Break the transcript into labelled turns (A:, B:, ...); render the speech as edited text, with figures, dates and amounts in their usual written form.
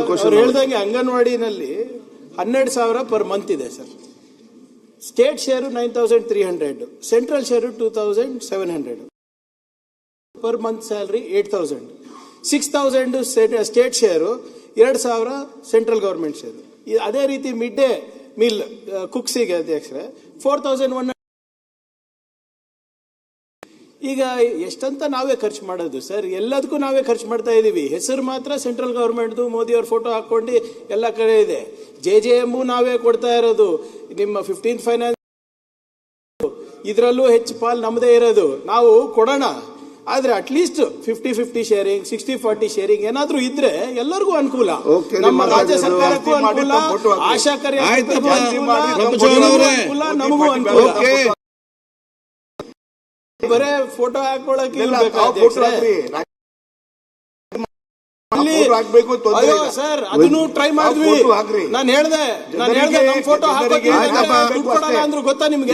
A: ಅವ್ರು ಹೇಳ್ದಂಗೆ ಅಂಗನವಾಡಿನಲ್ಲಿ 12,000 per month ಇದೆ sir. State share 9,300, central share 2,700, per month salary 8,000, 6,000 state share, 2,000 central government share. ಅದೇ ರೀತಿ ಮಿಡ್ ಡೇ ಮೀಲ್ ಕುಕ್ಸಿಗೆ ಅಧ್ಯಕ್ಷರೇ 4,100. ಈಗ ಎಷ್ಟಂತ ನಾವೇ ಖರ್ಚು ಮಾಡೋದು ಸರ್, ಎಲ್ಲದಕ್ಕೂ ನಾವೇ ಖರ್ಚು ಮಾಡ್ತಾ ಇದೀವಿ. ಹೆಸರು ಮಾತ್ರ ಸೆಂಟ್ರಲ್ ಗವರ್ಮೆಂಟ್ದು, ಮೋದಿ ಅವ್ರ ಫೋಟೋ ಹಾಕೊಂಡು ಎಲ್ಲ ಕಡೆ ಇದೆ. JJM ನಾವೇ ಕೊಡ್ತಾ ಇರೋದು. ನಿಮ್ಮ 15th ಫೈನಾನ್ಸ್ ಇದರಲ್ಲೂ ಹೆಚ್ಚು ಪಾಲ್ ನಮ್ಮದೇ ಇರೋದು. ನಾವು ಕೊಡೋಣ, ಆದ್ರೆ ಅಟ್ಲೀಸ್ಟ್ 50-50 ಶೇರಿಂಗ್, 60-40 ಶೇರಿಂಗ್ ಏನಾದ್ರೂ ಇದ್ರೆ ಎಲ್ಲರಿಗೂ ಅನುಕೂಲ. ನಮ್ಮ ರಾಜ್ಯ ಸರ್ಕಾರಕ್ಕೂ ಅನುಕೂಲ, ಆಶಾ ಕಾರ್ಯಕರ್ತರಿಗೂ ಅನುಕೂಲ, ನಮಗೂ ಅನುಕೂಲ. ಬರೇ ಫೋಟೋ ಹಾಕೊಳ್ಳಕ್ಕೆ ಸರ್, ಅದನ್ನು ಟ್ರೈ ಮಾಡಿದ್ವಿ. ನಾನು ಹೇಳ್ದೆ ನಮ್ ಫೋಟೋ ಹಾಕೋಕೆ ಅಂದ್ರು ಗೊತ್ತಾ ನಿಮ್ಗೆ?